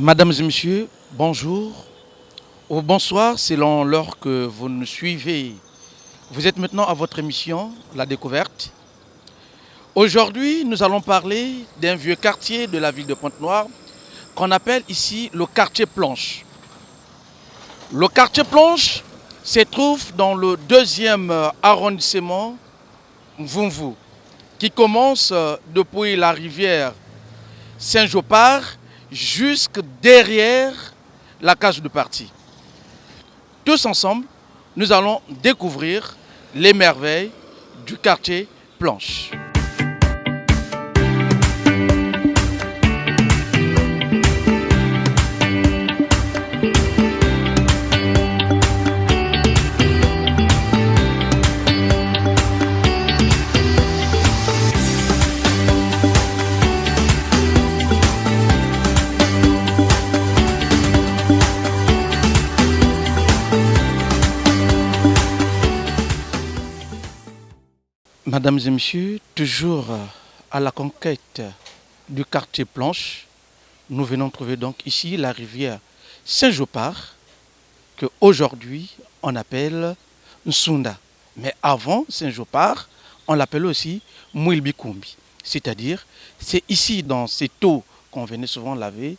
Mesdames et messieurs, bonjour ou bonsoir selon l'heure que vous nous suivez. Vous êtes maintenant à votre émission, La Découverte. Aujourd'hui, nous allons parler d'un vieux quartier de la ville de Pointe-Noire qu'on appelle ici le quartier Planche. Le quartier Planche se trouve dans le 2e arrondissement Mvumvu, qui commence depuis la rivière Saint-Jopard jusque derrière la case de parti. Tous ensemble, nous allons découvrir les merveilles du quartier Planche. Mesdames et messieurs, toujours à la conquête du quartier Planche, nous venons trouver donc ici la rivière Saint-Jopard, qu'aujourd'hui on appelle Nsunda. Mais avant Saint-Jopard, on l'appelait aussi Mouilbikumbi. C'est-à-dire, c'est ici dans cette eau qu'on venait souvent laver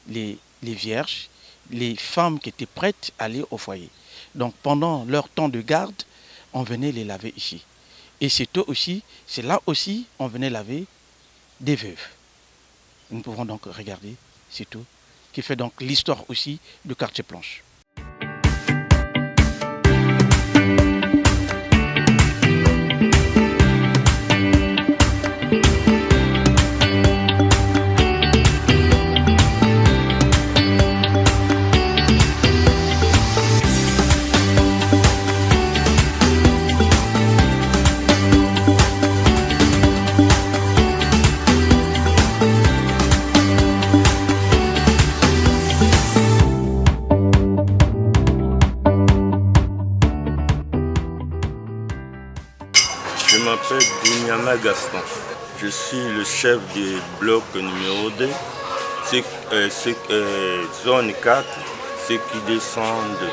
les vierges, les femmes qui étaient prêtes à aller au foyer. Donc pendant leur temps de garde, on venait les laver ici. Et c'est là aussi, on venait laver des veuves. Nous pouvons donc regarder, c'est tout, qui fait donc l'histoire aussi du quartier Planche. Je m'appelle Bounyana Gaston. Je suis le chef du bloc numéro 2, zone 4, ceux qui descendent.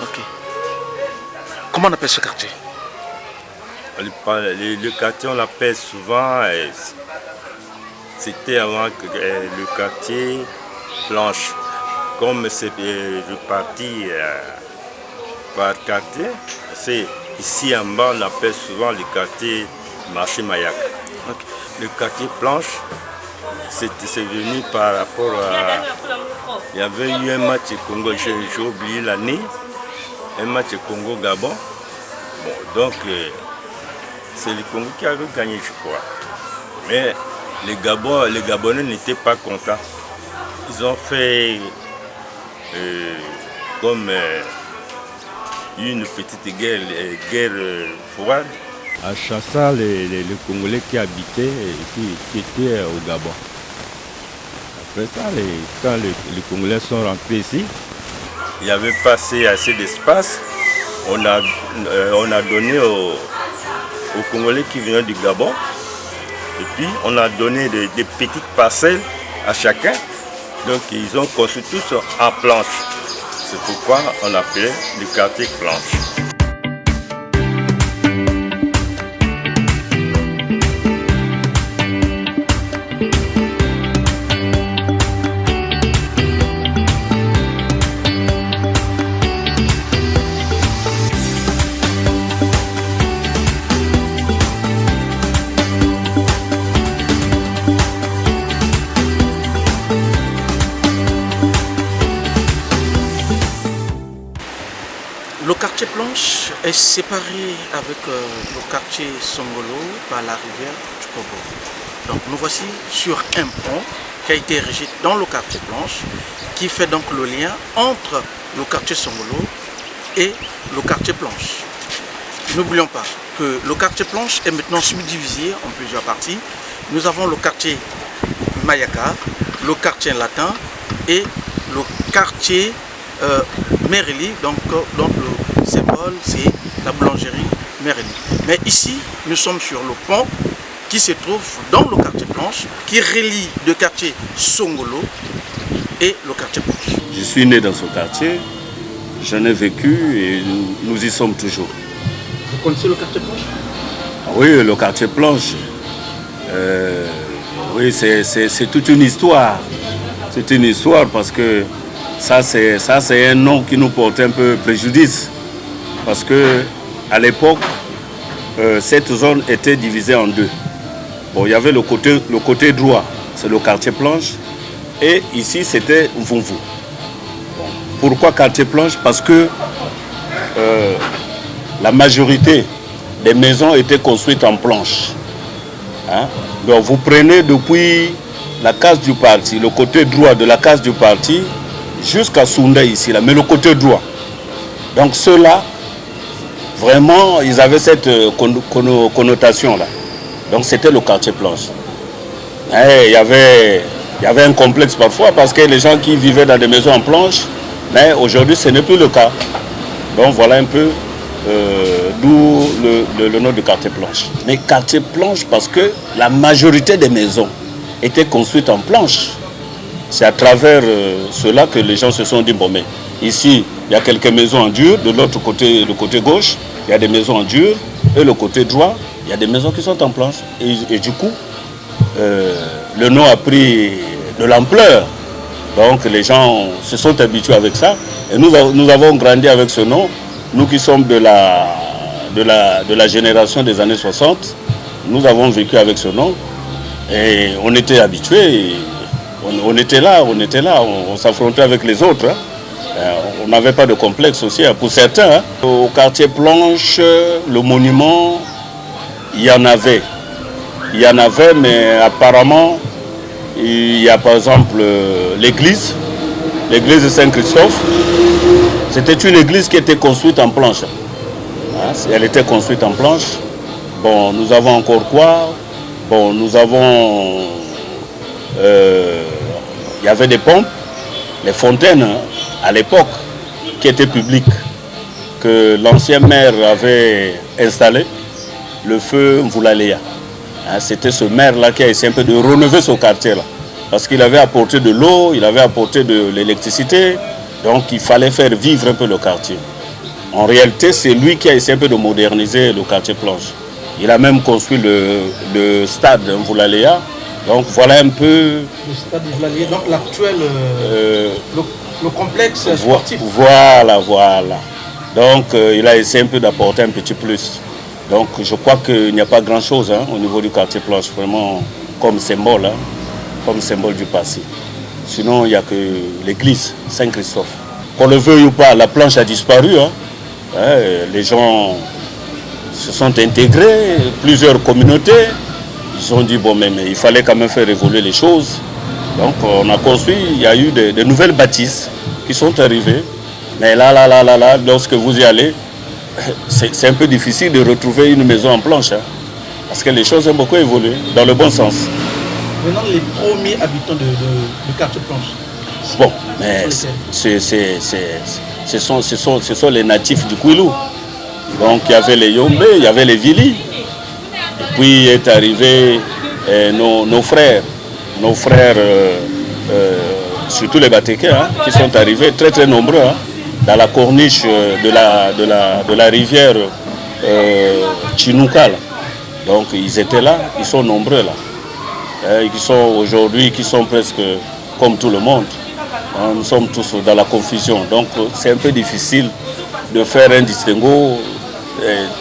Ok. Comment on appelle ce quartier? Le quartier, on l'appelle souvent, c'était avant le quartier Planche. Comme c'est reparti par quartier, c'est ici en bas, on appelle souvent le quartier Marché Mayak. Okay. Le quartier Planche, c'est venu par rapport à... Il y avait eu un match Congo, j'ai oublié l'année, un match Congo-Gabon. Bon, donc, c'est le Congo qui avait gagné, je crois. Mais les Gabonais n'étaient pas contents. Ils ont fait comme... une petite guerre froide, en chassant les Congolais qui habitaient et qui étaient au Gabon. Après ça, quand les Congolais sont rentrés ici, il n'y avait pas assez d'espace. On a donné aux Congolais qui venaient du Gabon, et puis on a donné des petites parcelles à chacun. Donc ils ont construit tous en planche. C'est pourquoi on appelait le quartier Planche. Le quartier Planche est séparé avec le quartier Songolo par la rivière Tchokobo. Donc nous voici sur un pont qui a été érigé dans le quartier Planche, qui fait donc le lien entre le quartier Songolo et le quartier Planche. N'oublions pas que le quartier Planche est maintenant subdivisé en plusieurs parties. Nous avons le quartier Mayaka, le quartier Latin et le quartier Merili, donc le symbole c'est la boulangerie Merili. Mais ici, nous sommes sur le pont qui se trouve dans le quartier Planche, qui relie le quartier Songolo et le quartier Planche. Je suis né dans ce quartier, j'en ai vécu et nous y sommes toujours. Vous connaissez le quartier Planche? Oui, le quartier Planche, oui, c'est toute une histoire. C'est une histoire parce que ça c'est un nom qui nous porte un peu préjudice. Parce que à l'époque, cette zone était divisée en deux. Bon, il y avait le côté droit, c'est le quartier Planche, et ici c'était Mvumvu. Bon, pourquoi quartier Planche? Parce que la majorité des maisons étaient construites en planche. Hein? Donc vous prenez depuis la case du parti, le côté droit de la case du parti, jusqu'à Sounda ici, là, mais le côté droit. Donc ceux-là, vraiment, ils avaient cette connotation-là. Donc c'était le quartier Planche. Il y avait un complexe parfois parce que les gens qui vivaient dans des maisons en planche, mais aujourd'hui ce n'est plus le cas. Donc voilà un peu d'où le nom du quartier Planche. Mais quartier Planche parce que la majorité des maisons étaient construites en planche. C'est à travers cela que les gens se sont dit, bon mais ici il y a quelques maisons en dur, de l'autre côté, le côté gauche, il y a des maisons en dur, et le côté droit, il y a des maisons qui sont en planche. Et du coup, le nom a pris de l'ampleur. Donc les gens se sont habitués avec ça. Et nous avons grandi avec ce nom. Nous qui sommes de la génération des années 60, nous avons vécu avec ce nom. Et on était habitués. On était là, on s'affrontait avec les autres. Hein. On n'avait pas de complexe aussi, pour certains. Hein. Au quartier Planche, le monument, il y en avait. Il y en avait, mais apparemment, il y a par exemple l'église de Saint-Christophe. C'était une église qui était construite en planche. Hein, elle était construite en planche. Bon, nous avons encore quoi? Bon, nous avons... il y avait des pompes, les fontaines, hein, à l'époque, qui étaient publiques, que l'ancien maire avait installé, le feu Mvoulalea. Hein, c'était ce maire-là qui a essayé un peu de renouveler ce quartier-là. Parce qu'il avait apporté de l'eau, il avait apporté de l'électricité, donc il fallait faire vivre un peu le quartier. En réalité, c'est lui qui a essayé un peu de moderniser le quartier Planche. Il a même construit le stade Mvoulalea. Donc voilà un peu... Le stade Mvoulalea, donc l'actuel... le complexe sportif. Voilà. Donc il a essayé un peu d'apporter un petit plus. Donc je crois qu'il n'y a pas grand-chose hein, au niveau du quartier Planche, vraiment comme symbole, hein, comme symbole du passé. Sinon, il n'y a que l'église Saint-Christophe. Qu'on le veuille ou pas, la planche a disparu. Hein. Les gens se sont intégrés, plusieurs communautés. Ils se sont dit, bon, mais il fallait quand même faire évoluer les choses. Donc on a construit, il y a eu de nouvelles bâtisses qui sont arrivées. Mais là, lorsque vous y allez, c'est un peu difficile de retrouver une maison en planche. Hein, parce que les choses ont beaucoup évolué, dans le bon sens. Maintenant, les premiers habitants du quartier Planche. Bon, mais ce sont les natifs du Kouilou. Donc il y avait les Yombe, il y avait les Vili. Et puis est arrivé nos frères, surtout les Batékés, hein, qui sont arrivés très très nombreux hein, dans la corniche de la rivière Chinouka. Donc ils étaient là, ils sont nombreux là. Qui sont aujourd'hui, qui sont presque comme tout le monde. Nous sommes tous dans la confusion. Donc c'est un peu difficile de faire un distinguo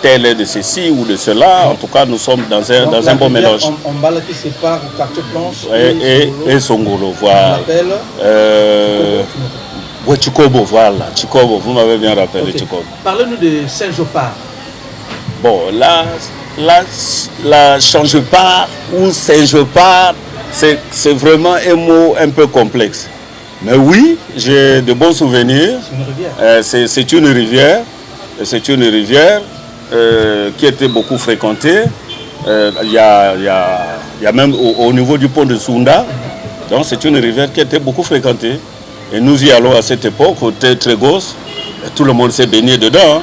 tel est de ceci ou de cela. En tout cas, nous sommes dans un bon mélange. En bas là qui sépare le quartier Planche et Songolo, voilà. Oui, Chikobo, voilà. Chikobo, vous m'avez bien rappelé, okay. Chikobo. Parlez-nous de Saint-Jopard. Bon, là, Change-Part ou Saint-Jopard, c'est vraiment un mot un peu complexe. Mais oui, j'ai de bons souvenirs. C'est une rivière. C'est une rivière qui était beaucoup fréquentée. Il y a même au niveau du pont de Sounda. Donc c'est une rivière qui était beaucoup fréquentée. Et nous y allons à cette époque, on était très gosses. Tout le monde s'est baigné dedans.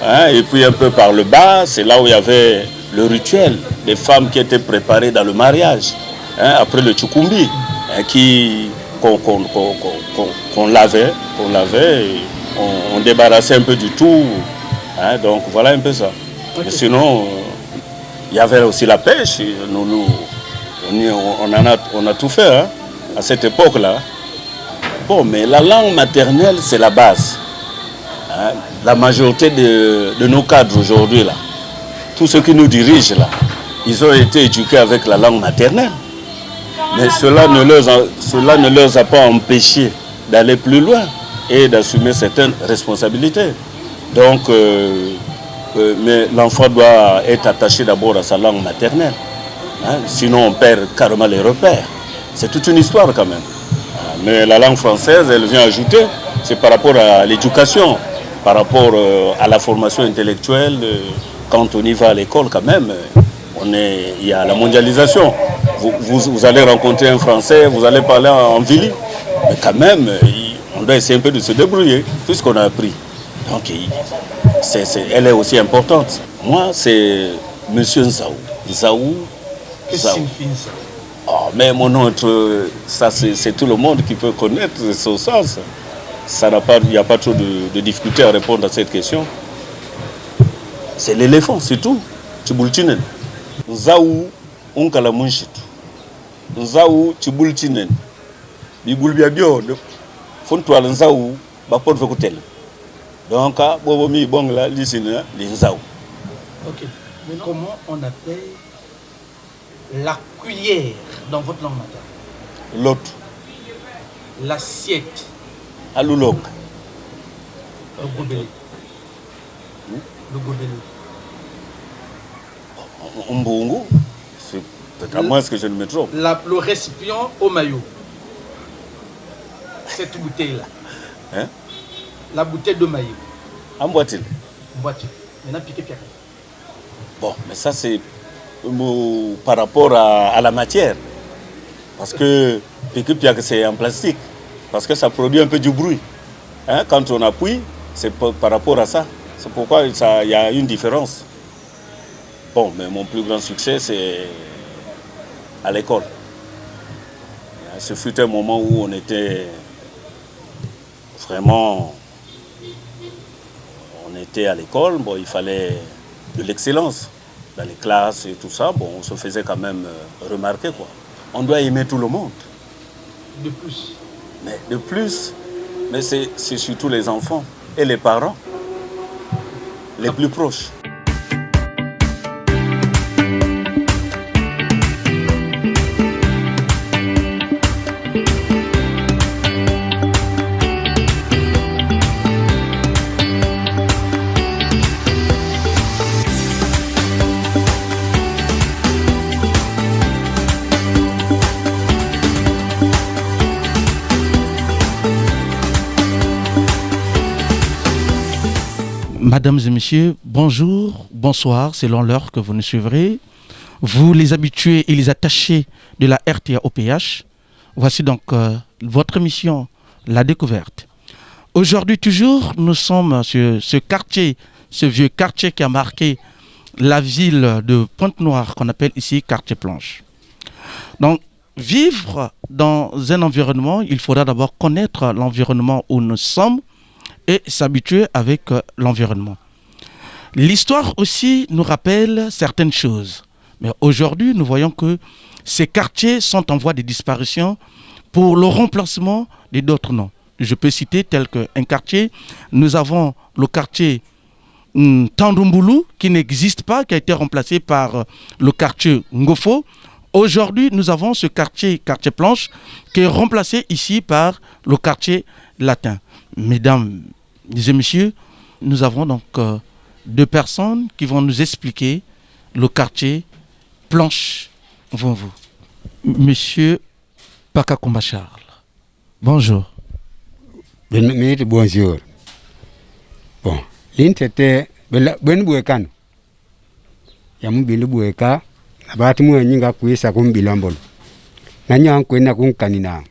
Hein, et puis un peu par le bas, c'est là où il y avait le rituel des femmes qui étaient préparées dans le mariage. Hein, après le Tchoukoumbi, hein, qui qu'on lavait, et on débarrassait un peu du tout. Hein, donc voilà un peu ça. Okay. Mais sinon, il y avait aussi la pêche. On a tout fait hein, à cette époque-là. Bon, mais la langue maternelle, c'est la base. Hein, la majorité de nos cadres aujourd'hui, là, tous ceux qui nous dirigent, là, ils ont été éduqués avec la langue maternelle. Mais cela ne leur a pas empêché d'aller plus loin et d'assumer certaines responsabilités. Donc, mais l'enfant doit être attaché d'abord à sa langue maternelle. Hein, sinon, on perd carrément les repères. C'est toute une histoire quand même. Mais la langue française, elle vient ajouter, c'est par rapport à l'éducation, par rapport à la formation intellectuelle. Quand on y va à l'école quand même, il y a la mondialisation. Vous allez rencontrer un Français, vous allez parler en Vili, mais quand même, on doit essayer un peu de se débrouiller, tout ce qu'on a appris. Donc, elle est aussi importante. Moi, c'est Monsieur Nzaou. Nzaou. Qu'est-ce que signifie ça? Oh, mais mon autre, ça c'est tout le monde qui peut connaître son sens. Il n'y a pas trop de difficulté à répondre à cette question. C'est l'éléphant, c'est tout. Tibultinen. Nzaou, on kalamunchitu. Nzaou, tibultinen. Bibulbiabio, fontoile Nzaou, bapot vekotel. Donc, bobomi bongla, lisina, les Nzaou. Ok. Mais comment on appelle la cuillère dans votre langue maternelle? L'autre. L'assiette. Aloulok. Le gobelet. Le gobelet. Mbongo. C'est peut-être à moi ce que je ne me trompe. Le récipient au maillot. Cette bouteille-là. Hein? La bouteille de maillot. En boîte-il. Boîte-il. Maintenant, piqué-piqué. Bon, mais ça c'est par rapport à la matière. Parce que piqué-piqué c'est en plastique. Parce que ça produit un peu du bruit. Hein? Quand on appuie, c'est par rapport à ça. C'est pourquoi il y a une différence. Bon, mais mon plus grand succès, c'est à l'école. Ce fut un moment où on était vraiment... On était à l'école, bon, il fallait de l'excellence dans les classes et tout ça. Bon, on se faisait quand même remarquer, quoi. On doit aimer tout le monde. De plus. Mais de plus, mais c'est surtout les enfants et les parents, les plus proches. Mesdames et messieurs, bonjour, bonsoir, selon l'heure que vous nous suivrez. Vous les habitués et les attachés de la RTA OPH, voici donc votre émission, La Découverte. Aujourd'hui toujours, nous sommes sur ce quartier, ce vieux quartier qui a marqué la ville de Pointe-Noire, qu'on appelle ici quartier Planche. Donc, vivre dans un environnement, il faudra d'abord connaître l'environnement où nous sommes et s'habituer avec l'environnement. L'histoire aussi nous rappelle certaines choses. Mais aujourd'hui, nous voyons que ces quartiers sont en voie de disparition pour le remplacement d'autres noms. Je peux citer tel qu'un quartier, nous avons le quartier Tandoumbulu qui n'existe pas, qui a été remplacé par le quartier Ngofo. Aujourd'hui, nous avons ce quartier Planche qui est remplacé ici par le quartier Latin. Mesdames et messieurs, nous avons donc deux personnes qui vont nous expliquer le quartier Planche Vomvou. Monsieur Pakakumba Charles, bonjour. Bonjour. Bon, l'intérêt, ben bouekan. Yamu bilu boueka, abati mu nyinga kuisa kumbilambolo. Nanya kwenda kunkanina.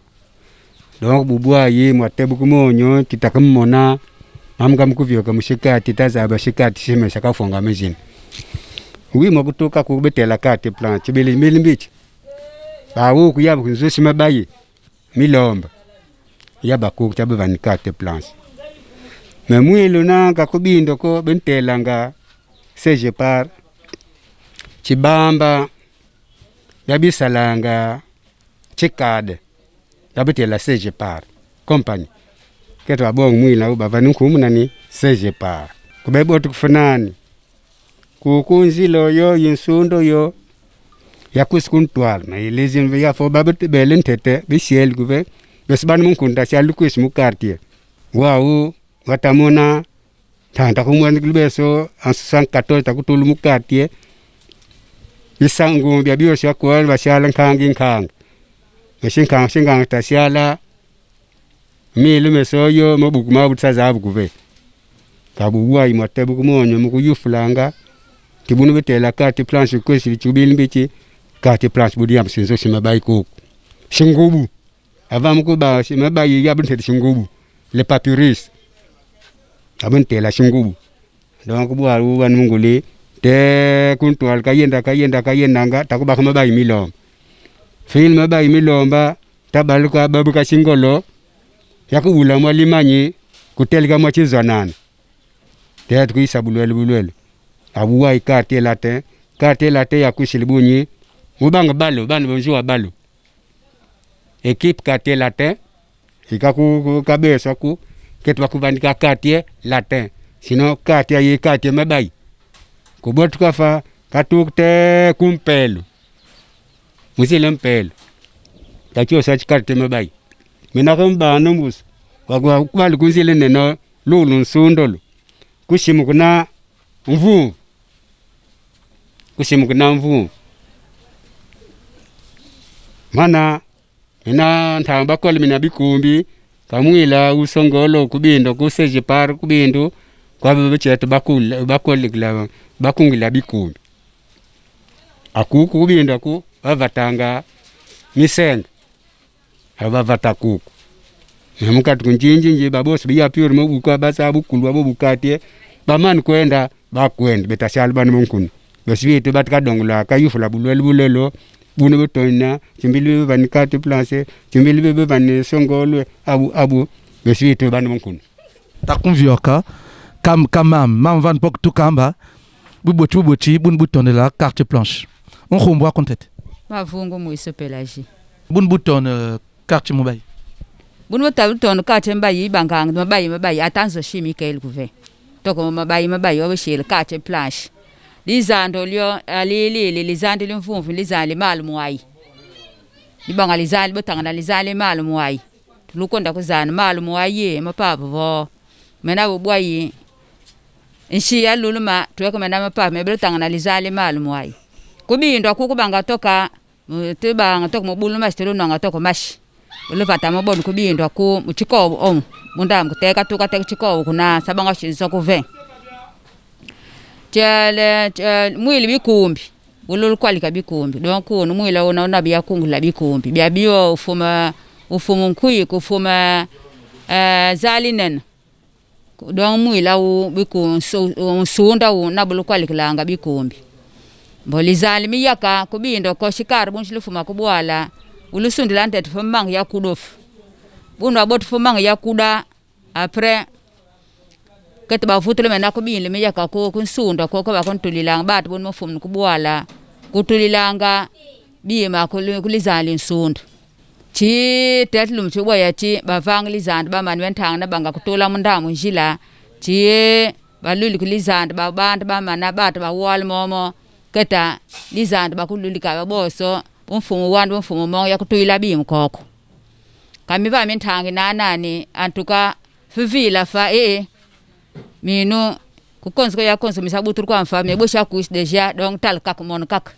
Donc bubwa ye mwatebu kumonyo kitakamona mamga mkuvyo kamushikati tazaba shikati shime shakafonga mejini. Oui mokutoka kubetela kate plan chibili mbichi. Ba wo kuyabu kunzushi mabaye milomba. yaba ku tabu van carte planche me mwilo na ka kubindo ko bentelanga seje par chibamba yabisalanga chikade yabitela seje par company keto abong mwila ubavani kumunani seje par kubebo tukufanani kukunzilo yo yinsundo yo yakuskuntwal na ilizin ya fo babet belen tete bisiel guve besban mun kunta chalu kus mu quartier wau watamona tanta kumwan glubeso en 74 takutulu mu quartier bisangu bia bio sha kwal bashalan kangin kang mesin kang singang ta shala milu mesoyo mabukuma butsa zabu guve kabu wai matebu kumonyo mu kuyufulanga tibunu betela carte planche ko si tubil mbiti carte planche budiam sinzo simabai ko shingubu avant ko ba simabai ya bunte shingubu le papyrus abunte shingubu donc bu aru wan munguli te kuntual kayenda nga takuba kama bai milom film bai milomba tabaluka babuka shingolo yakubula mwalimanyi kutelika mwachizanana te tuisa bulwele abuwa ikate late ya kushilibunyi mubanga balo bana bonjour balo équipe kate latin ikaku kabesa ku ketwa kubandika kate latin sino kate mabai kubotu kafa katukte kumpelo musile mpelo takio sa kate mabai mina kamba numbus kwa kubali kunzile neno lulu nsundolo kushimu kuna mvu mana ina ntamba kole mina bikumbi kamwila usongolo kubindo kuseje par kubindu kwa becheto bakoligla bakungila bikumbi akuku kubindo aku bavatanga misenga abavata kuku namukati kunjinji babosi biya pure mubuka basabu kulwa bubukate baman kwenda bakwenda betashal ban munkun beswite batkadongla kayufula bulelo bunu betona timbili ban carte planche timbili be ban songolo abu beswite ban munkun takumvioka mam van pok tukamba bubochi bun bouton la carte planche on khombwa kontet mavungu muiso pelagie bun bouton carte mobile bun bouton carte mbayi bankang mabayi atanzo chimique guve toko mabayi obeshile carte planche lizando lyo alilili lizando limfumfu lizali mal muwai libanga lizali botangana lizali mal muwai lukonda kuzana mal muwai mapapa vo mena bobwayi inshi yaluluma tuweka mena mapapa mebotangana lizali mal muwai kubindwa kukubanga toka tibanga toka mobuluma stelo nanga toka mashi uluvata mabonu kubindwa ku muchikobo mundam kuteka tukateka chikobo kuna sabanga shinzo kuve mwili bikumbi ulul kwalika bikumbi donc no mwila una biya kungula bikumbi biya biyo ufumu nkui kufuma zalinen donc mwila biku sunda na bulu kwalika langa bikumbi mboli zalimi yaka kubindo ko shikar bunshlu fuma kubwala ulusundila ntet fumang yakudof bunwa bot fumang yakuda après ket ba futule mena ko bin le me yaka ko kunsunda ko ba kon tulilanga bat bon mo fum ko bwala ko tulilanga bi ma ko lizali nsunda chi tetlum chi boya chi ba vang lizand ba man wentang na banga ko tola munda mo jila chi ba luli ko lizand ba band ba mana bat ba wal momo keta lizand ba ko luli ka ba boso bon fum wan bon fum mo ya ko tulila bi mkoko kami ba min tangi nani antuka fivila fa minu kukonsko ya konso misabutur kwa mfami bosha kus deja donc tal kak mon kak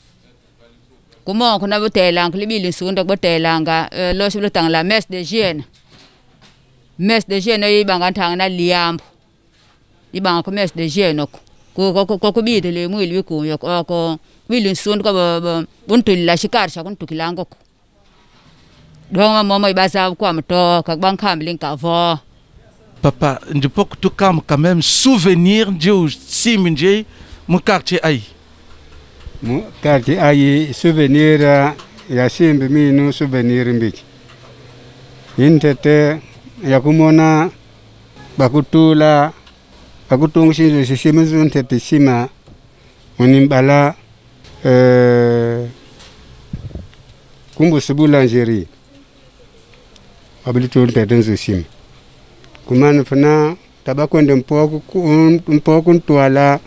kumo kuna botelang libili sunda botelanga lo siblo tang la mes de jeune yi banga tang na liambo yi banga ko mes de jeune ko bide le mwili wiku yo ko wili sunda ko buntul la shikar sha kun tukilango ko donc mama ibasa kwa mto kak bang kamlin ka vo papa ndipok tukam quand même souvenir ndio siminje mu quartier ai mu quartier ai souvenir ya simbi minu souvenir mbiki intete yakumona bakutula bakutungishinzo sisima zontete sima munimbala kumbusi boulangerie abilitontete nzo sima kumana fana tabakwende mpoko ntwala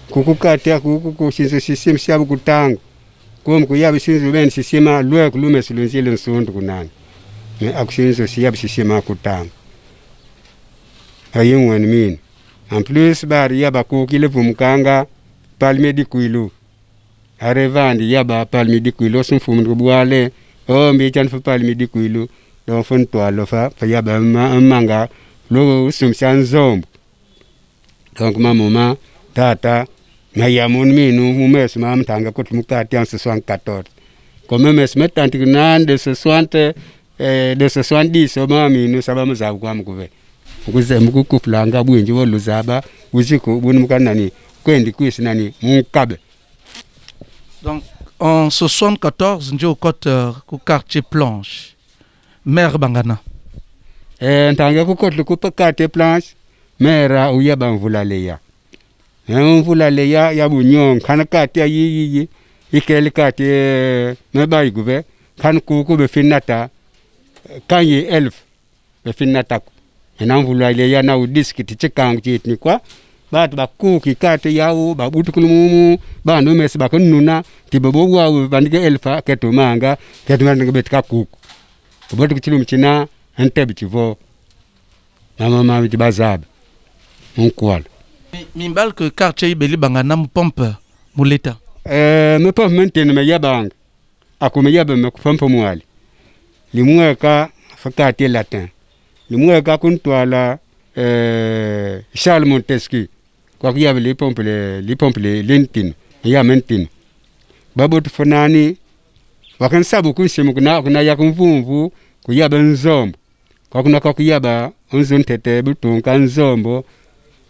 kukukatia kukushinzo sisima shabu kutangu kumkuyabi shinzo ben sisima lwe kulume sulunzile nsonto kunani me akushinzo siyabi sisima kutangu ayungwen min en plus bari yaba kukile vumkanga palme di kuilu arevandi yaba palme di kuilu sunfum ngubwale o mbi chan fa palme di kuilu do fon toalo fa yaba manga lo sumsan zomb donc mama tata na yamun minu mumes mam tanga kot mukati en 74 comme mes metantignan de 60 de 70 o mami nu sabam za kwa mkuve ukuze mukukuflanga bwenji woluzaba uziko bunumukanani kwendi kwisinani mukabe. Donc en 74 ndio côté ku quartier Planche maire Bangana ntanga ku côté ku quartier Planche maire uyaba mvulaleya mvulaleya ya bunyong kana quartier yi ikele quartier mebai guve kan ku be finata kan yi 11 be finata enamvulaleya na udiskiti chekang chitni kwa bat bakuki kate yawo babutukulumu bando mesi bakununa tibobo wa bandige elfa ketumanga ketumanga betka kuku botu kichilum china entebitivo mama bitibazab onkwal mimbal que quartier beli Bangana mpompe muleta me pompe mentene me yabang akume yabe me pompe mwali limweka fakati latin limweka kuntwala Charles Montesquieu kwa kuyabe li pompe lentin ya mentin babot fonani wakan sabu kunsimu kuna yakumvumvu kuyabe nzombo kwa kuyaba unzun tete butunka nzombo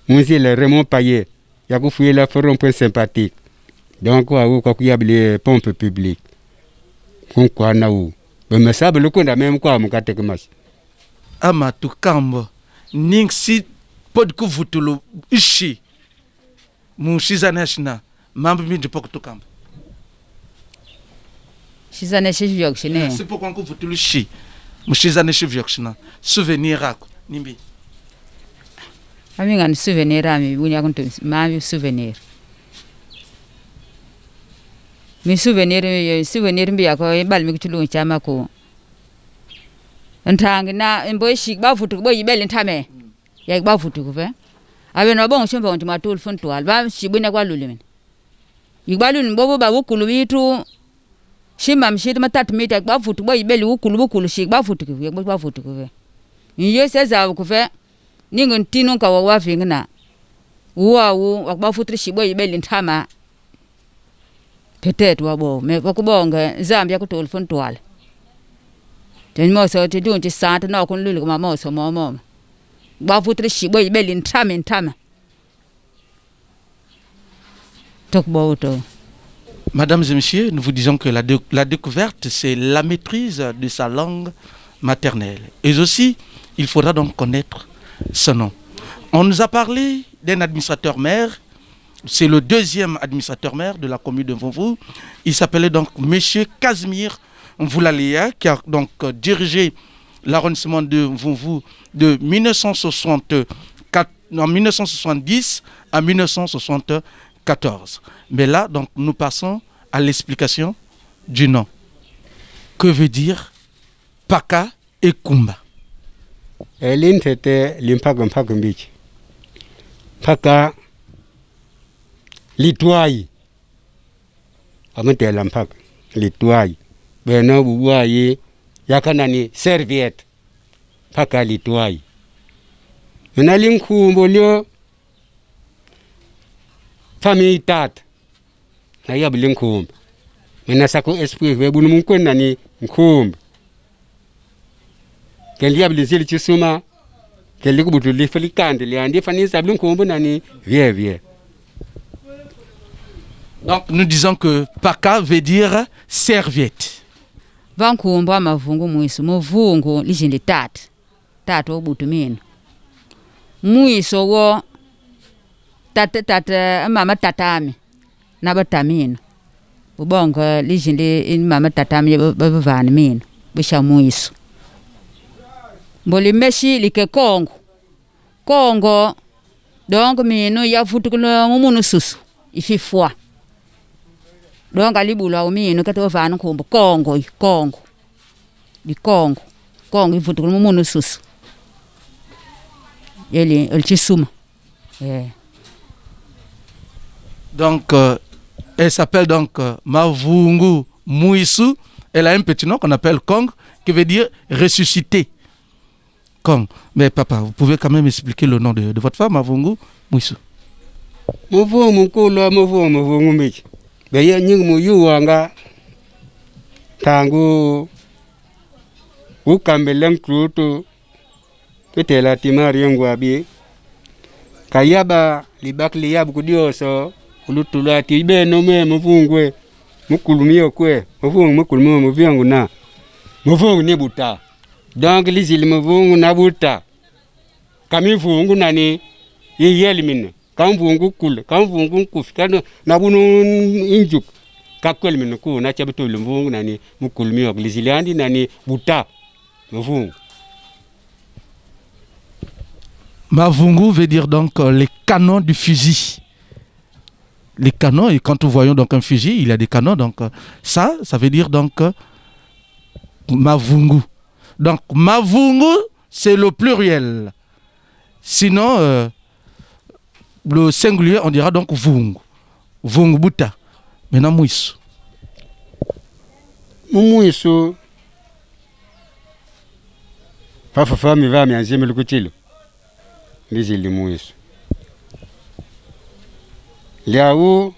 munzile Raymond Payet yakufuila forum point sympathique donc kwa kuyabe li pompe publique kwa na u be sabu lukunda même kwa mukate kumashi ama tukambo ningsi podku vutulu ishi mushizanashna mambo mindi poko tukambo shizaneshi vyokshine c'est pourquoi ku vutulu ishi mushizaneshi vyokshna souvenir ako nimbi aminga ni souvenir ami bunya kuntu mami souvenir mi souvenir mbi yako balmi kutulu chama ko ntangi na mboy shik ba futu boy bel ntame ya ba futu ko fe abe no bon shomba onti matul fon toal ba shibune kwa lulimen yibalun bobo ba wukulu bitu shimam shit matat mita ba futu boy bel wukulu shik ba futu ko ya ba futu ko fe yiye seza ko fe ningon tinon ka wa fingna wa ba futu shiboy bel ntama petet wa bo me ko bonga zambia ko tol fon toal tenmo so te dun ti sante na kun lulu ma mo so mo ba futre shiboy belin tame tok boto. Mesdames et messieurs, nous vous disons que la découverte, c'est la maîtrise de sa langue maternelle. Et aussi, il faudra donc connaître son nom. On nous a parlé d'un administrateur maire. C'est le deuxième administrateur maire de la commune de Mvumvu. Il s'appelait donc Monsieur Casimir Mvulaleya, qui a donc dirigé l'arrondissement de Mvumvu de 1970 à 1974. Mais là, donc, nous passons à l'explication du nom. Que veut dire Paka et Kumba? L'intete l'impact mbichi. Paka litwai. Amante l'impact litwai. Beno buwai yakanani serviette. Paka litwai. Mena linkumbo lyo famille tat. Na yabu linkumbo. Mena sako esprit webunu mkwenda ni nkumbo. Kendi yabu linzili chisuma. Kendi kubutu lifali kandi liandi fani sablu nkumbo nani vie. Donc nous disons que Paka veut dire serviette. Vankumbo amavungu mwisu muvungu lijindi tat. tato butu mino muiso wo tata mama tatami na batamino ubonga lijinde mama tatami bavana mino bisha muiso mboli meshi like Congo donc mino ya futukula mumunu susu ififwa donc alibula mino kato vana kumbo Congo ifutukula mumunu susu yeli elchisuma Donc elle s'appelle donc Mavungu Muisu. Elle a un petit nom qu'on appelle Kong, qui veut dire ressuscité. Kong. Mais papa, vous pouvez quand même expliquer le nom de votre femme, Mavungu Muisu. Muvungu kula muvungu michi. Beya nyingi muyuwanga tangu ukambele mkrutu petela timari yangu abi kayaba libak liyabu kudioso ulutulati ibeno me muvungwe mukulumio kwe muvungu mukulumio muvyangu na muvungu ni buta donc lizili muvungu na buta kamivungu nani yiyeli mine kamvungu kule kamvungu kufikana na bunu injuk kakweli mine ku na chabitu muvungu nani mukulumio lizili andi nani buta muvungu. Mavungu veut dire donc les canons du fusil. Les canons, et quand nous voyons donc un fusil, il y a des canons, donc ça veut dire donc Mavungu. Donc Mavungu, c'est le pluriel. Sinon, le singulier, on dira donc Vungu. Vungu Buta. Maintenant, Muisu. Muisu. Fafa mi va mi anzime le kuchilo. Lizi limuisu. Liawu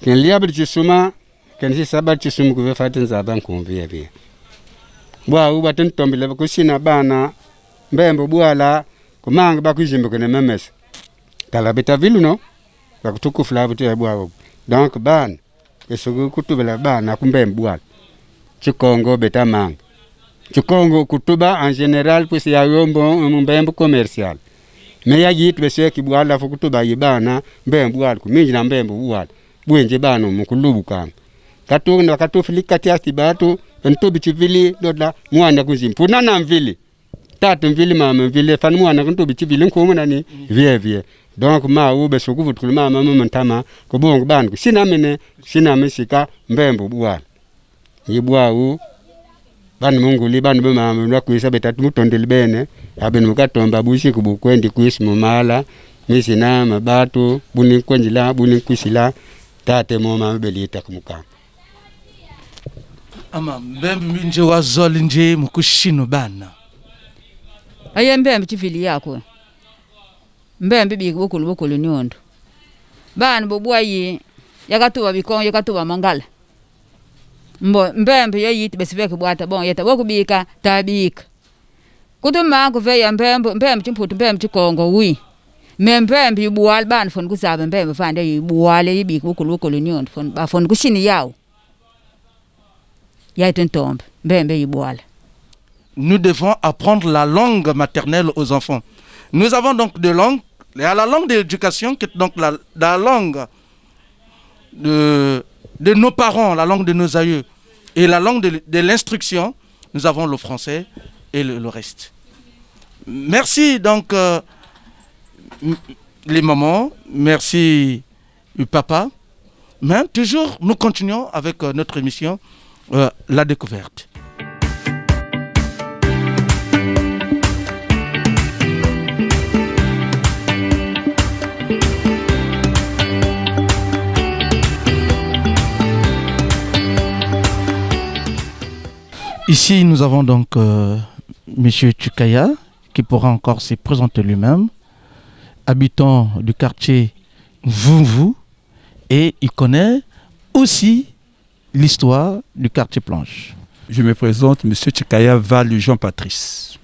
ken liabri chisuma ken si sabat chisum ku fatin zaban ku via via. Bwa u batin tombile ku sina bana mbembo bwala ku manga ba ku jimbe ku ne memes. Kala beta vilu no ba ku tuku flavu te bwa. Donc ban esugu kutubela bana ku mbembo bwala. Chikongo beta manga. Chikongo kutuba en général puis ya yombo mbembo commercial. Mais ya yit bese ki bwala fu kutuba yibana mbembo bwala ku minji na mbembo bwala. Bwenje bana mukulubu kan. Katu na katu filikati asti batu ntobi chivili dodla mwana kuzimpu na mvili. Tatu mvili mama mvili fan mwana ntobi chivili nko nani vie. Donc ma ube sukuvu tulma mama ntama ko bongo ban ku sina mesika mbembo bwala. Yibwa u bani munguli bani bema mwa kuisa betatu mutondeli bene abeni mukatomba bushi kubukwendi kuisi mumala misina mabatu buni kwenjila buni kuisila tate moma mbelita kumukanga ama mbembe nje wazoli nje mukushino bana aye mbembe chivili yako mbembe bi bukulu nyondo bana bobwayi yakatuba bikongo yakatuba mangala mbembe yeyiti besibeke bwata bon yeta bokubika tabika kutuma kuveya mbembe chimputu mbembe chikongo wi mbembe ibwal ban fon kusaba mbembe fande ibwale ibika bukulu nyondo fon ba fon kushini yawo yaitentombe mbembe ibwala. Nous devons apprendre la langue maternelle aux enfants. Nous avons donc deux langues. Il y a la langue de l'éducation qui est donc la langue de nos parents, la langue de nos aïeux, et la langue de l'instruction. Nous avons le français et le reste. Merci donc les mamans, merci le papa. Mais toujours, nous continuons avec notre émission La Découverte. Ici, nous avons donc Monsieur Chukaya, qui pourra encore se présenter lui-même, habitant du quartier Vungu, et il connaît aussi l'histoire du quartier Planche. Je me présente, Monsieur Chukaya Val Jean-Patrice.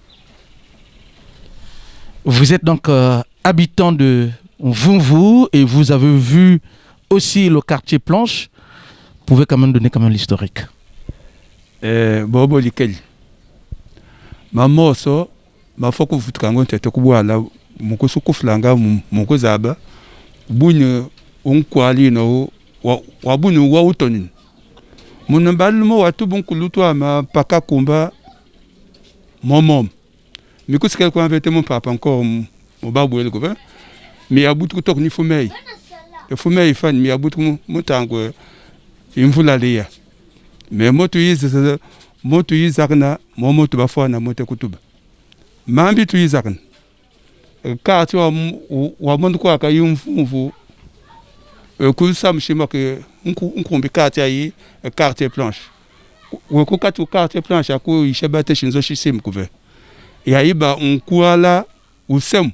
Vous êtes donc habitant de Vungu et vous avez vu aussi le quartier Planche. Vous pouvez quand même donner l'historique. Bobo Likeli. mamoso mafoku futukango tete kubwala mukusuku flanga mukuzaba bunye unkwali no wabunye wa utonin munambalumo watu bunkulutu ama paka kumba momom mikusikel kwa vete mon papa encore mubabu el gobe mi abutu kutok ni fumei fumei fan mi abutu mutango imvula leya me motu yizakna motu bafana mote kutuba mambi tu yizakna kati wa mondu kwa ka yumfuvu ku samshima ke nkumbi kati ayi carte planche ku kati carte planche ku ishebate shinzo shisim kuve yaiba nkuala usem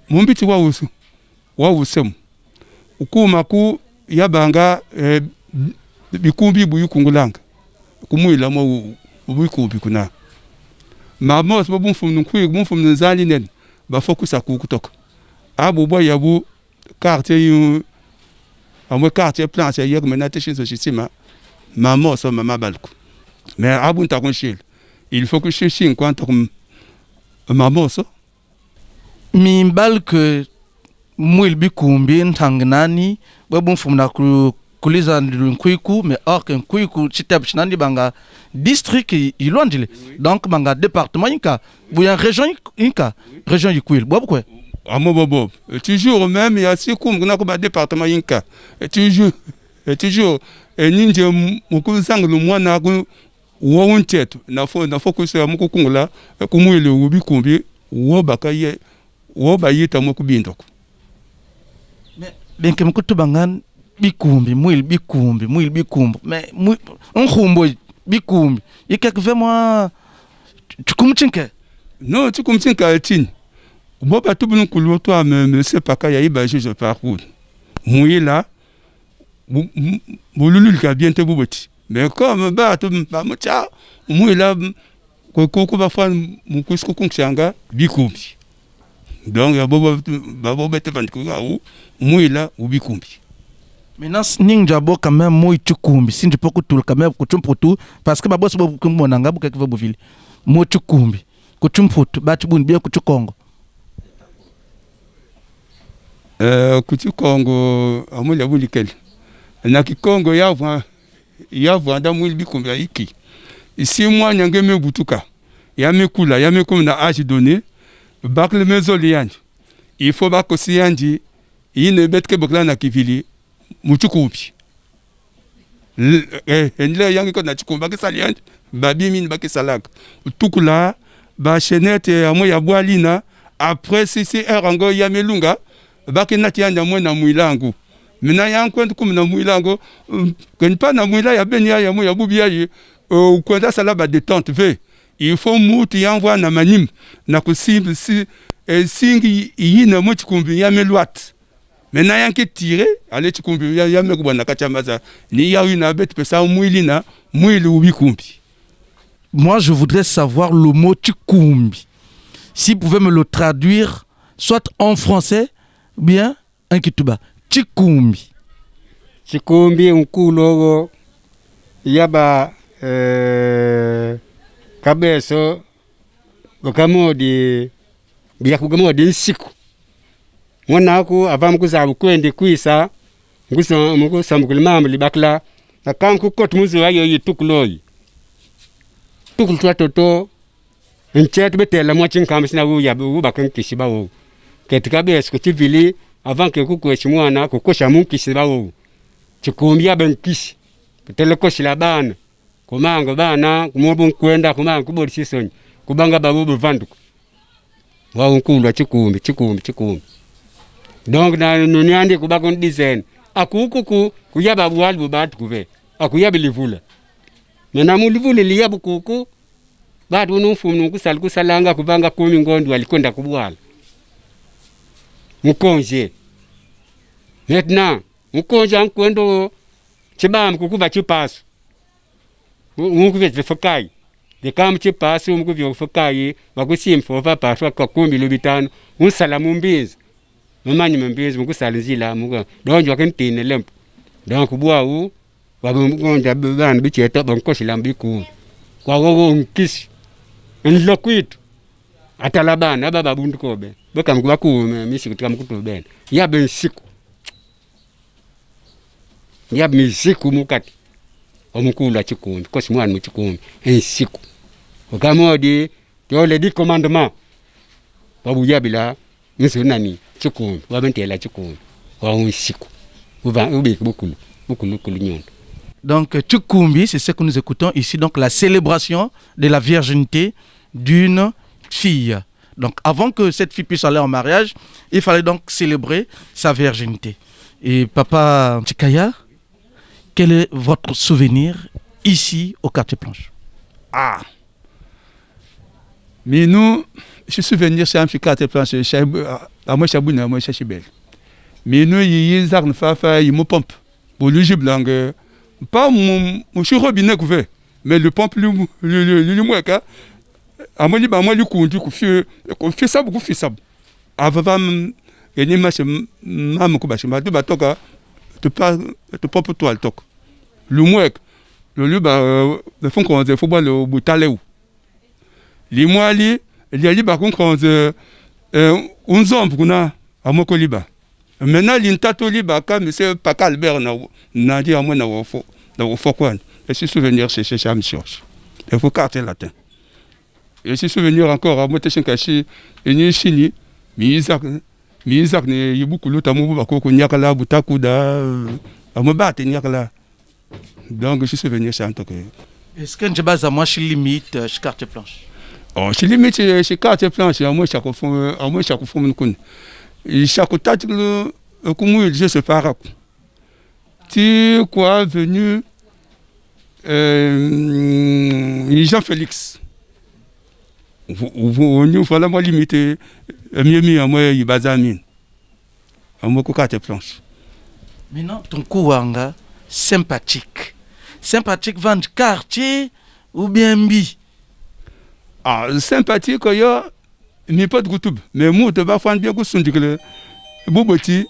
mumbiti wa usem ukuma ku yabanga bikumbi buyukungulanga kumwila mo ubikumbi kuna mamos babumfum nkui bumfum nzali nen ba fokusa ku kutok abu boy yabu quartier yu amwe quartier planche yeg menate chez sima mamos mama balku mais abu ntakon shil il faut que je cherche quoi comme mamos mimbal que mwil bikumbi ntangnani babumfum na kuliza nkuiku mais or que nkuiku chitap chinandi banga district ilondile donc banga département inka buya région inka région yikuil bob quoi amo bob toujours même il y a si comme na ko ba département inka toujours ninje mukusanga lu mwana ko wo nchetu na fo ko se mukukungula kumwile ubikumbi wo bakaye wo bayita mukubindoko mais benke mukutubangan bikumbi mwil bikumbi mais nkhumbo bikumbi ikek vraiment tukumchinke non tukumchinka tin boba tubun kulwo to me c'est pas ka yayi ba je parcours mwila bululul ka bien te buboti mais comme ba to ba mucha mwila ko ba fa mukusku kunchanga bikumbi donc ya boba te van ko mwila ubikumbi. Maintenant, ninjabo quand même moi tukumbi si tu peux tout quand même kutumputu parce que babos monanga buka kiva buvile mo tukumbi kutumputu batubuni bien kutukongo kutukongo amuli bulikel na kikongo yavwa ndamu bikumbi iki ici moi nyange me butuka ya mekula ya mekom na âge donné bakle mezoli yanji il faut bakosi yanji ine betke bokla na kivili muchukupi enle yangi ko na chukumba ke saliant babi min ba ke salak tukula ba chenete amo ya bwalina après si erango ya melunga ba ke nati anda mo na muilangu mina yankwenda kum na muilango ken pa na muila ya benya ya mo ya bubia yi kwenda sala ba détente ve il faut mutu yanvwa na manim na kusimbi singi yina mo chukumbi ya meluat. Maintenant, il y a un tiré, allez, tu comprends, il y a un mec qui a ni ya une bête, peut ça, mouilina, mouil ou bikumbi. Moi, je voudrais savoir le mot tukumbi. Si vous pouvez me le traduire, soit en français, ou bien en kituba. Tukumbi. Tukumbi, un kulogo, yaba, kabeso, wakamodi, biyakugamodi nsiku. Mwana aku avam kuzabu kwende kuisa ngusa mkulima libakla na kanku kot muzu ayo yitukloyi tukul toto enchet betela mwachin kamsina wu ya bu bakan kishiba wu ketika bes ko tivili avant que ku ko chimwana ko kosha mun kishiba wu chikumbia ben kishi betele ko shila bana komanga bana kumobun kwenda komanga kubodi sisoni kubanga babu buvandu wa unkulwa chikumbi donc na nuniandi kubakon design akuku kuyaba bwali bubatu kuve akuyaba livula mena mulivule liyabu kuku batu nufumnu kusalanga kubanga kumi ngondo alikonda kubwala mukonje maintenant mukonje ankwendo chibam kukuba chipasu mukuve fokai de kam chipasu mukuve fokai bakusimfo papa kwa kumbi lubitano unsalamu mbizi mamani mbizi mukusalinzila muka donjwa kentine lempo donc bwau wabu mukonja bana bicheta bankoshila mbiku kwa gogo nkisi nlokwitu atalabana baba bundu kobe bekamkuba kume misi kutika mkutubena yabe nsiku yabe misiku mukati omukulu achikumbi kosi mwana muchikumbi ensiku okamodi tole di commandement babu yabila nsunani chikumbi wabentela chikumbi wa unsiku ubiki bukulu nyondo. Donc Tchukumbi, c'est ce que nous écoutons ici, donc la célébration de la virginité d'une fille. Donc avant que cette fille puisse aller en mariage, il fallait donc célébrer sa virginité. Et Papa Tchikaya, quel est votre souvenir ici au quartier Planche? Ah, mais nous, je souvenir c'est un petit quartier Planche, à moi Chabouna, à moi Chachibel. Mais nous, il y a des fafa, il me pompe. Pour le jiblang, pas mon robinet couvert, mais le pompe, le moins qu'à. À moi, il fait ça, beaucoup fait ça. Avant, il y a une maman qui m'a dit, tu pompe toi le toc. Le moins, le lieu, le fond qu'on a fait le boutalé. Les mois, il y a libre qu'on a un zombie qu'on a à mon coliba. Maintenant, l'intato libre, comme c'est pas Albert, n'a dit à moi, n'a pas quoi. Et si souvenir, c'est chez Chamchon. Il faut carter latin. Et si souvenir encore, à moi, t'es caché, et ni chini, Mizak, il y a beaucoup d'autres amours, qu'on y a là, Boutakuda, à me battre, il y a là. Donc, je suis souvenir, c'est un truc. Est-ce que Ndjaba Zamwa, je limite chez Quartier Planche? Oh, je limite chez Quartier Planche, à moi, chaque fois, chaque tâche, comment je sais pas. Tu quoi venu Jean-Félix. Vous fallait moi limiter mieux à moi il bazamine. À moi Quartier Planche. Maintenant, ton kouanga sympathique. Sympathique vend quartier ou bien bi? Ah, sympathique, il y a ni pas de goutube. Mais moi, tu vas faire bien que son digle. Bouboti,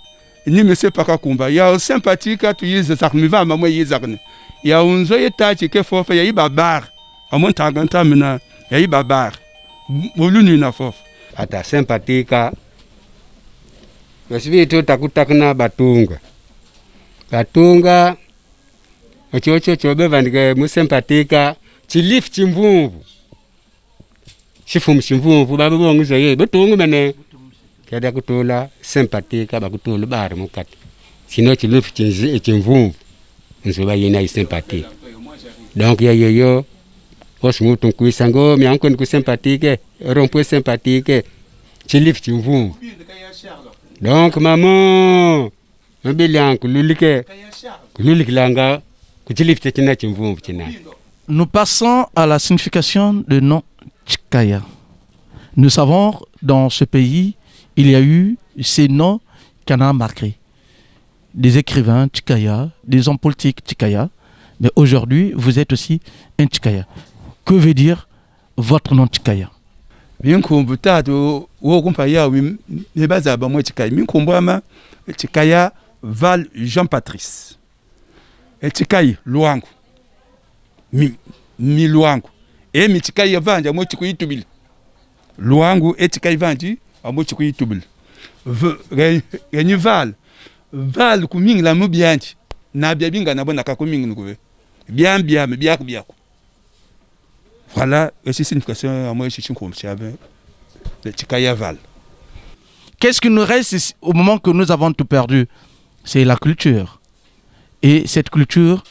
ni me sait pas qu'à combat. Il y a sympathique à tuer les armes, va maman y zarne. Il y a un zoé tâche qui faut faire, il y a babar. À mon taganta mena, il y a babar. Bolunu na fof. Ata sympathique. Basi tu takutakna batunga. Batunga. Ochocho bevandike mu sympathique. Chilif chimvumvu. Chifum chimvumvu baba bongiza ye batunga mene. Kada kutola sympathique bakutola bar mukati. Sino chilif chimvumvu. Nzoba yena sympathique. Donc yo Osmo ton kuisango mi ankon ku sympathique, rompo sympathique, chilif chimvumvu. Donc maman, mabelian kululike langa ku chilif china chimvumvu china. Nous passons à la signification de nom Tchikaya. Nous savons dans ce pays, il y a eu ces noms qui en ont marqué. Des écrivains Tchikaya, des hommes politiques Tchikaya, mais aujourd'hui, vous êtes aussi un Tchikaya. Que veut dire votre nom Tchikaya? Bien qu'on vous tâte au compagnon, mais bas moi Tchikaya. Bien qu'on voit Tchikaya Val Jean-Patrice. Et Tchikaya Luangu. Mi Luangu. Et mi Tchikaya Vandi, à moi Tchikoui Tubil. Luangu et Tchikaya Vandi, à moi Tchikoui Tubil. Val. Val kuming la mubianti. Na biabinga na bona kakuming n'ouve. Bien. Voilà, et c'est une signification à moi, je suis comme ça, le Tchikaya Val. Qu'est-ce qui nous reste au moment que nous avons tout perdu? C'est la culture. Et cette culture,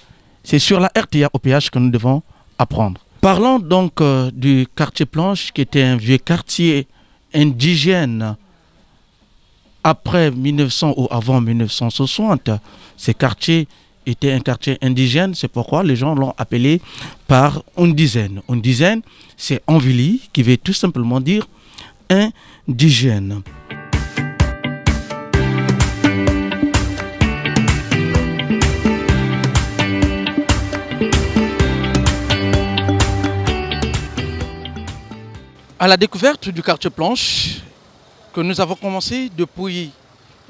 c'est sur la RTA OPH que nous devons apprendre. Parlons donc du quartier Planche, qui était un vieux quartier indigène. Après 1900 ou avant 1960, ces quartiers était un quartier indigène, c'est pourquoi les gens l'ont appelé par Undizen. Undizen, c'est Anvili, qui veut tout simplement dire indigène. À la découverte du quartier Planche, que nous avons commencé depuis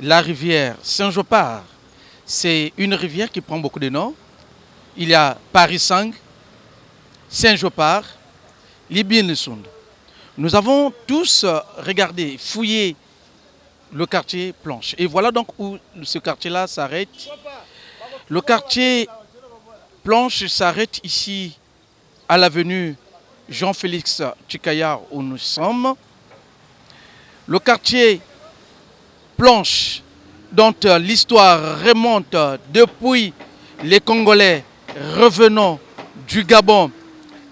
la rivière Saint-Jopard, c'est une rivière qui prend beaucoup de noms. Il y a Paris-Sang, Saint-Jopard, Libyen-le-Sound. Nous avons tous regardé, fouillé le quartier Planche. Et voilà donc où ce quartier-là s'arrête. Le quartier Planche s'arrête ici à l'avenue Jean-Félix Tchikayar où nous sommes. Le quartier Planche, dont l'histoire remonte depuis les Congolais revenant du Gabon,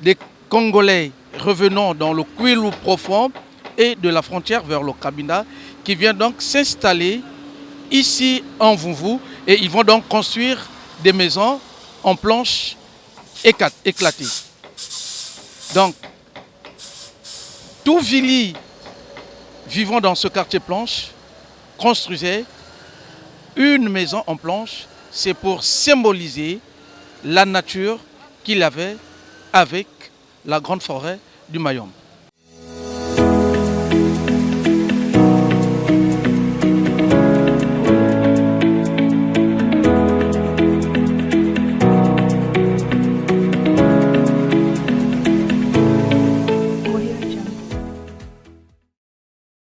des Congolais revenant dans le Kwilu profond et de la frontière vers le Cabinda, qui vient donc s'installer ici en Vouvou, et ils vont donc construire des maisons en planches éclatées. Donc, tout Vili vivant dans ce quartier Planche construisait une maison en planche. C'est pour symboliser la nature qu'il avait avec la grande forêt du Mayombe.